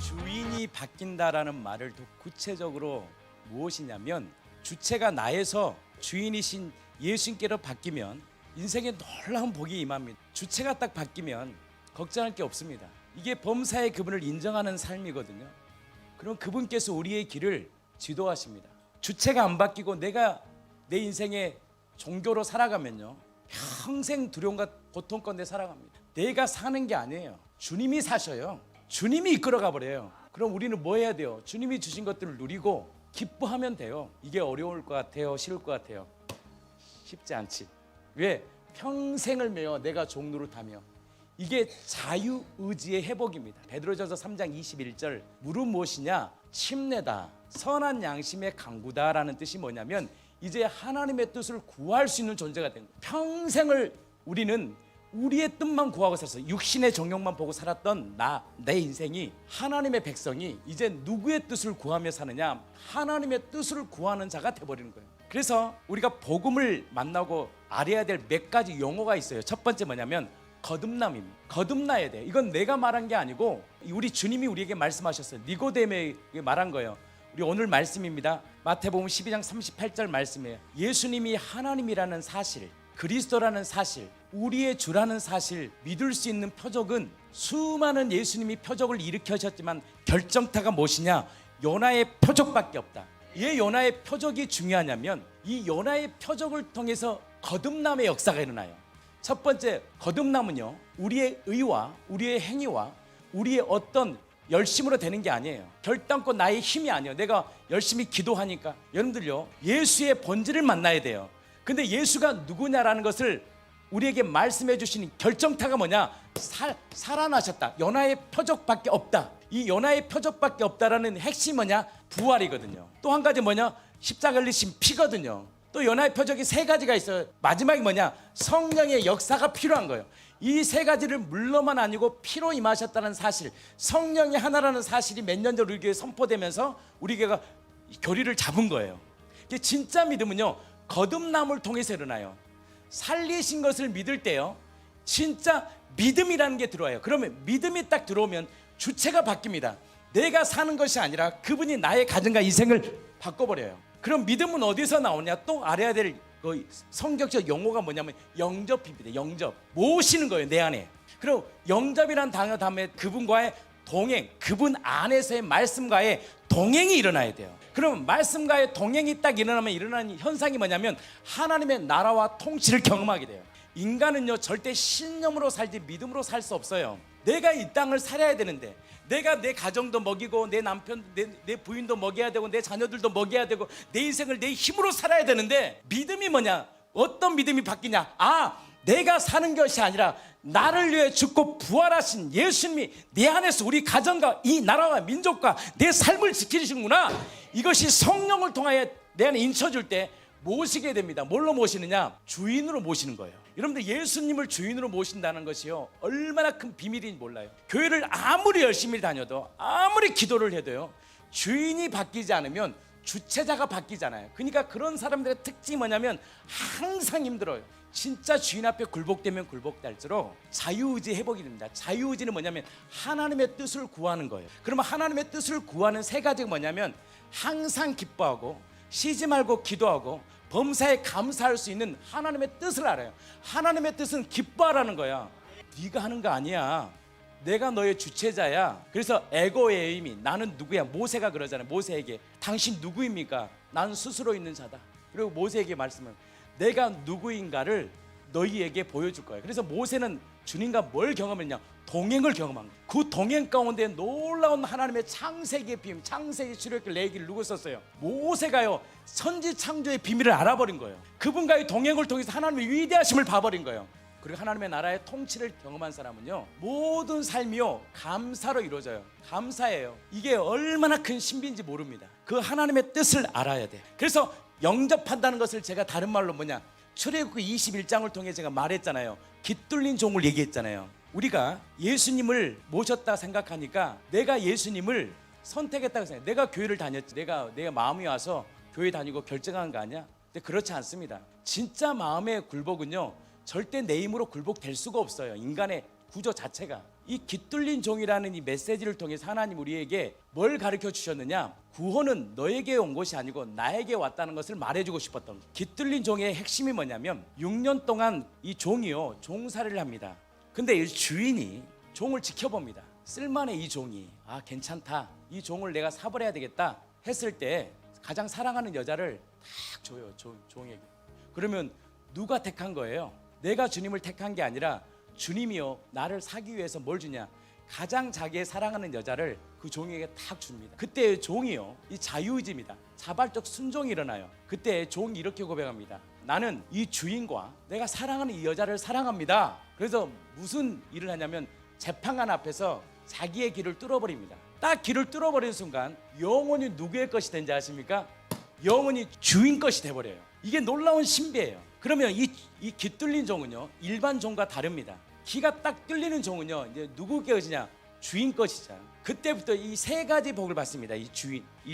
주인이 바뀐다라는 말을 더 구체적으로 무엇이냐면 주체가 나에서 주인이신 예수님께로 바뀌면 인생에 놀라운 복이 임합니다. 주체가 딱 바뀌면 걱정할 게 없습니다. 이게 범사의 그분을 인정하는 삶이거든요. 그럼 그분께서 우리의 길을 지도하십니다. 주체가 안 바뀌고 내가 내 인생의 종교로 살아가면요 평생 두려움과 고통 가운데 살아갑니다. 내가 사는 게 아니에요. 주님이 사셔요. 주님이 이끌어가 버려요. 그럼 우리는 뭐 해야 돼요? 주님이 주신 것들을 누리고 기뻐하면 돼요. 이게 어려울 것 같아요? 쉬울 것 같아요? 쉽지 않지. 왜? 평생을 매여 내가 종노릇하며. 이게 자유의지의 회복입니다. 베드로전서 3장 21절 물은 무엇이냐? 침례다. 선한 양심의 강구다라는 뜻이 뭐냐면 이제 하나님의 뜻을 구할 수 있는 존재가 된 거예요. 평생을 우리는 우리의 뜻만 구하고 살았어요. 육신의 정욕만 보고 살았던 내 인생이 하나님의 백성이 이제 누구의 뜻을 구하며 사느냐? 하나님의 뜻을 구하는 자가 돼버리는 거예요. 그래서 우리가 복음을 만나고 알아야 될 몇 가지 용어가 있어요. 첫 번째 뭐냐면 거듭남입니다. 거듭나야 돼. 이건 내가 말한 게 아니고 우리 주님이 우리에게 말씀하셨어요. 니고데모에게 말한 거예요. 우리 오늘 말씀입니다. 마태복음 12장 38절 말씀이에요. 예수님이 하나님이라는 사실, 그리스도라는 사실, 우리의 주라는 사실 믿을 수 있는 표적은 수많은 예수님이 표적을 일으켜셨지만 결정타가 무엇이냐? 요나의 표적밖에 없다. 왜 요나의 표적이 중요하냐면 이 요나의 표적을 통해서 거듭남의 역사가 일어나요. 첫 번째 거듭남은요 우리의 의와 우리의 행위와 우리의 어떤 열심으로 되는 게 아니에요. 결단코 나의 힘이 아니에요. 내가 열심히 기도하니까. 여러분들요 예수의 본질을 만나야 돼요. 근데 예수가 누구냐라는 것을 우리에게 말씀해 주신 결정타가 뭐냐? 살아나셨다. 요나의 표적밖에 없다. 이 요나의 표적밖에 없다라는 핵심이 뭐냐? 부활이거든요. 또 한 가지 뭐냐? 십자가를 흘리신 피거든요. 또 요나의 표적이 세 가지가 있어요. 마지막이 뭐냐? 성령의 역사가 필요한 거예요. 이 세 가지를 물로만 아니고 피로 임하셨다는 사실, 성령이 하나라는 사실이 몇 년 전 우리 교회에 선포되면서 우리 교회가 교리를 잡은 거예요. 진짜 믿음은요 거듭남을 통해서 일어나요. 살리신 것을 믿을 때요 진짜 믿음이라는 게 들어와요. 그러면 믿음이 딱 들어오면 주체가 바뀝니다. 내가 사는 것이 아니라 그분이 나의 가정과 인생을 바꿔버려요. 그럼 믿음은 어디서 나오냐? 또 알아야 될 성격적 용어가 뭐냐면 영접입니다. 영접, 모시는 거예요 내 안에. 그리고 영접이라는 단어 다음에 그분과의 동행, 그분 안에서의 말씀과의 동행이 일어나야 돼요. 그럼 말씀과의 동행이 딱 일어나면 일어나는 현상이 뭐냐면 하나님의 나라와 통치를 경험하게 돼요. 인간은요 절대 신념으로 살지 믿음으로 살 수 없어요. 내가 이 땅을 살아야 되는데 내가 내 가정도 먹이고 내 남편, 내 부인도 먹여야 되고 내 자녀들도 먹여야 되고 내 인생을 내 힘으로 살아야 되는데 믿음이 뭐냐? 어떤 믿음이 바뀌냐? 내가 사는 것이 아니라 나를 위해 죽고 부활하신 예수님이 내 안에서 우리 가정과 이 나라와 민족과 내 삶을 지키시는구나. 이것이 성령을 통하여 내 안에 인쳐줄 때 모시게 됩니다. 뭘로 모시느냐? 주인으로 모시는 거예요. 여러분들 예수님을 주인으로 모신다는 것이요 얼마나 큰 비밀인지 몰라요. 교회를 아무리 열심히 다녀도 아무리 기도를 해도요 주인이 바뀌지 않으면 주체자가 바뀌잖아요. 그러니까 그런 사람들의 특징이 뭐냐면 항상 힘들어요. 진짜 주인 앞에 굴복되면 굴복될수록 자유의지 회복이 됩니다. 자유의지는 뭐냐면 하나님의 뜻을 구하는 거예요. 그러면 하나님의 뜻을 구하는 세 가지가 뭐냐면 항상 기뻐하고 쉬지 말고 기도하고 범사에 감사할 수 있는 하나님의 뜻을 알아요. 하나님의 뜻은 기뻐하라는 거야. 네가 하는 거 아니야. 내가 너의 주체자야. 그래서 에고의 의미, 나는 누구야? 모세가 그러잖아요. 모세에게 당신 누구입니까? 나는 스스로 있는 자다. 그리고 모세에게 말씀을 내가 누구인가를 너희에게 보여줄 거야. 그래서 모세는 주님과 뭘 경험했냐? 동행을 경험한 거예요. 그 동행 가운데 놀라운 하나님의 창세기의 비밀, 창세기 출애굽기 레위기를 누구 썼어요? 모세가요 선지 창조의 비밀을 알아버린 거예요. 그분과의 동행을 통해서 하나님의 위대하심을 봐버린 거예요. 그리고 하나님의 나라의 통치를 경험한 사람은요 모든 삶이요 감사로 이루어져요. 감사예요. 이게 얼마나 큰 신비인지 모릅니다. 그 하나님의 뜻을 알아야 돼. 그래서 영접한다는 것을 제가 다른 말로 뭐냐, 출애굽기 21장을 통해 제가 말했잖아요. 깃뚫린 종을 얘기했잖아요. 우리가 예수님을 모셨다 생각하니까 내가 예수님을 선택했다고 생각해. 내가 교회를 다녔지, 내가 마음이 와서 교회 다니고 결정한 거 아니야? 근데 그렇지 않습니다. 진짜 마음의 굴복은요 절대 내 힘으로 굴복될 수가 없어요. 인간의 구조 자체가 이 깃들린 종이라는 이 메시지를 통해서 하나님 우리에게 뭘 가르쳐 주셨느냐? 구원은 너에게 온 것이 아니고 나에게 왔다는 것을 말해주고 싶었던 거예요. 깃들린 종의 핵심이 뭐냐면 6년 동안 이 종이요 종살이를 합니다. 근데 이 주인이 종을 지켜봅니다. 쓸만해 이 종이. 아 괜찮다. 이 종을 내가 사버려야 되겠다 했을 때 가장 사랑하는 여자를 딱 줘요. 종에게. 그러면 누가 택한 거예요? 내가 주님을 택한 게 아니라 주님이요 나를 사기 위해서 뭘 주냐? 가장 자기의 사랑하는 여자를 그 종에게 탁 줍니다. 그때 종이요 이 자유의지입니다. 자발적 순종이 일어나요. 그때 종이 이렇게 고백합니다. 나는 이 주인과 내가 사랑하는 이 여자를 사랑합니다. 그래서 무슨 일을 하냐면 재판관 앞에서 자기의 길을 뚫어버립니다. 딱 길을 뚫어버리는 순간 영원히 누구의 것이 된지 아십니까? 영원히 주인 것이 돼버려요. 이게 놀라운 신비예요. 그러면 이 기 뚫린 종은요 일반 종과 다릅니다. 기가 딱 뚫리는 종은요 이제 누구 것이냐? 주인 것이죠. 그때부터 이 세 가지 복을 받습니다. 이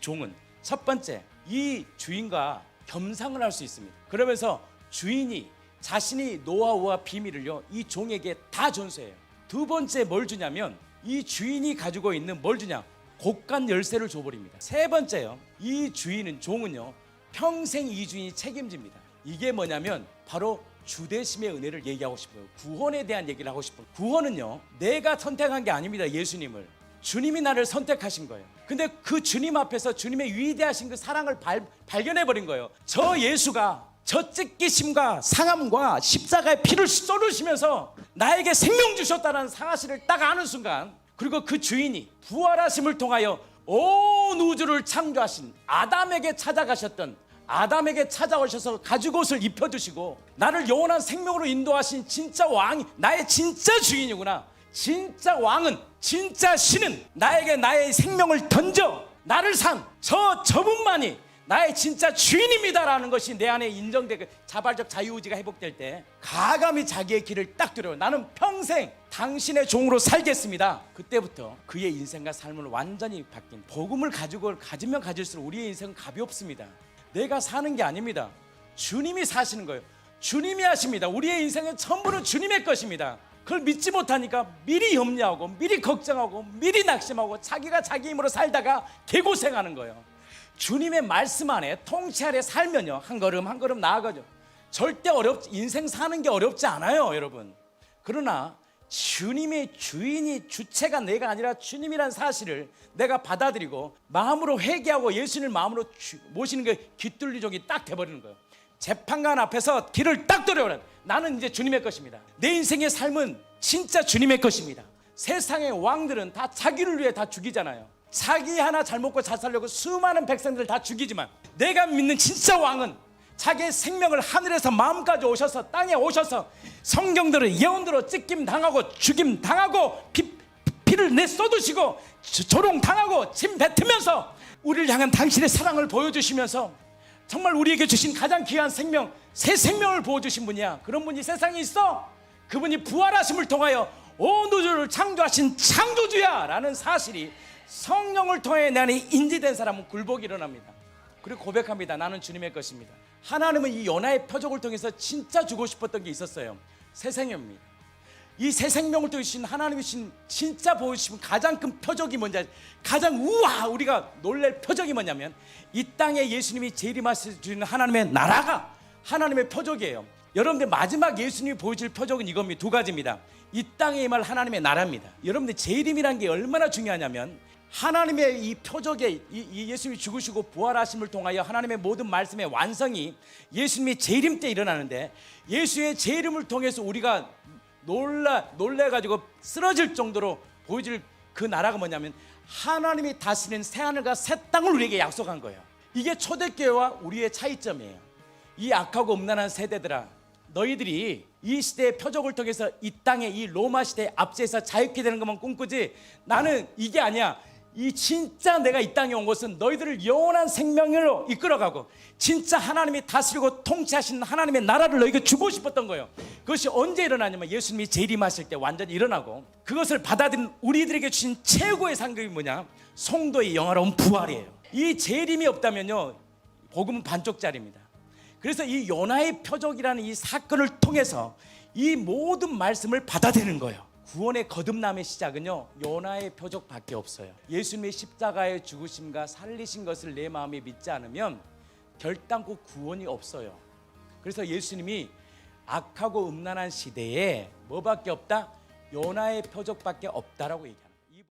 종은 첫 번째, 이 주인과 겸상을 할 수 있습니다. 그러면서 주인이 자신이 노하우와 비밀을요 이 종에게 다 전수해요. 두 번째 뭘 주냐면 이 주인이 가지고 있는 뭘 주냐? 곳간 열쇠를 줘버립니다. 세 번째요, 이 주인은 종은요 평생 이 주인이 책임집니다. 이게 뭐냐면 바로 주대심의 은혜를 얘기하고 싶어요. 구원에 대한 얘기를 하고 싶어요. 구원은요 내가 선택한 게 아닙니다. 예수님을 주님이 나를 선택하신 거예요. 근데 그 주님 앞에서 주님의 위대하신 그 사랑을 발견해버린 거예요. 저 예수가 저 찢기심과 상함과 십자가의 피를 쏟으시면서 나에게 생명 주셨다는 사실을 딱 아는 순간, 그리고 그 주인이 부활하심을 통하여 온 우주를 창조하신 아담에게 찾아오셔서 가죽옷을 입혀주시고 나를 영원한 생명으로 인도하신 진짜 왕이 나의 진짜 주인이구나. 진짜 왕은, 진짜 신은 나에게 나의 생명을 던져 나를 산 저분만이 나의 진짜 주인입니다라는 것이 내 안에 인정되고 자발적 자유의지가 회복될 때 가감히 자기의 길을 딱 들어요. 나는 평생 당신의 종으로 살겠습니다. 그때부터 그의 인생과 삶을 완전히 바뀐, 복음을 가지면 가질수록 우리의 인생은 값이 없습니다. 내가 사는 게 아닙니다. 주님이 사시는 거예요. 주님이 하십니다. 우리의 인생은 전부는 주님의 것입니다. 그걸 믿지 못하니까 미리 염려하고 미리 걱정하고 미리 낙심하고 자기가 자기 힘으로 살다가 개고생하는 거예요. 주님의 말씀 안에 통치 아래 살면요 한 걸음 한 걸음 나아가죠. 절대 인생 사는 게 어렵지 않아요, 여러분. 그러나 주님의 주인이, 주체가 내가 아니라 주님이라는 사실을 내가 받아들이고 마음으로 회개하고 예수님을 마음으로 모시는 게 깃들린 종이 딱 돼버리는 거예요. 재판관 앞에서 길을 딱 들여버려. 나는 이제 주님의 것입니다. 내 인생의 삶은 진짜 주님의 것입니다. 세상의 왕들은 다 자기를 위해 다 죽이잖아요. 자기 하나 잘 먹고 잘 살려고 수많은 백성들을 다 죽이지만 내가 믿는 진짜 왕은 자기의 생명을 하늘에서 마음까지 오셔서 땅에 오셔서 성경들을 예언대로 찢김 당하고 죽임 당하고 피를 내 쏟으시고 조롱 당하고 침 뱉으면서 우리를 향한 당신의 사랑을 보여주시면서 정말 우리에게 주신 가장 귀한 생명, 새 생명을 보여주신 분이야. 그런 분이 세상에 있어. 그분이 부활하심을 통하여 온 우주를 창조하신 창조주야 라는 사실이 성령을 통해 내 안에 인지된 사람은 굴복이 일어납니다. 그리고 고백합니다. 나는 주님의 것입니다. 하나님은 이 요나의 표적을 통해서 진짜 주고 싶었던 게 있었어요. 새 생명입니다. 이 새 생명을 통해 하나님이 주신 진짜 보여주신 가장 큰 표적이 뭔지, 가장 우리가 놀랄 표적이 뭐냐면 이 땅에 예수님이 재림하시는 하나님의 나라가 하나님의 표적이에요. 여러분들 마지막 예수님이 보여줄 표적은 이겁니다. 두 가지입니다. 이 땅에 임할 하나님의 나라입니다. 여러분들 재림이라는 게 얼마나 중요하냐면 하나님의 이 표적에 이 예수님이 죽으시고 부활하심을 통하여 하나님의 모든 말씀의 완성이 예수님이 재림 때 일어나는데, 예수의 재림을 통해서 우리가 놀래가지고 쓰러질 정도로 보여줄 그 나라가 뭐냐면 하나님이 다스리는 새하늘과 새 땅을 우리에게 약속한 거예요. 이게 초대교회와 우리의 차이점이에요. 이 악하고 음란한 세대들아, 너희들이 이 시대의 표적을 통해서 이 땅에 이 로마 시대의 압제에서 자유케 되는 것만 꿈꾸지, 나는 이게 아니야. 이 진짜 내가 이 땅에 온 것은 너희들을 영원한 생명으로 이끌어가고 진짜 하나님이 다스리고 통치하시는 하나님의 나라를 너희에게 주고 싶었던 거예요. 그것이 언제 일어나냐면 예수님이 재림하실 때 완전히 일어나고, 그것을 받아들인 우리들에게 주신 최고의 상급이 뭐냐? 성도의 영화로운 부활이에요. 이 재림이 없다면요 복음은 반쪽짜리입니다. 그래서 이 요나의 표적이라는 이 사건을 통해서 이 모든 말씀을 받아들이는 거예요. 구원의 거듭남의 시작은요, 요나의 표적밖에 없어요. 예수님의 십자가의 죽으심과 살리신 것을 내 마음에 믿지 않으면 결단코 구원이 없어요. 그래서 예수님이 악하고 음란한 시대에 뭐밖에 없다? 요나의 표적밖에 없다라고 얘기합니다.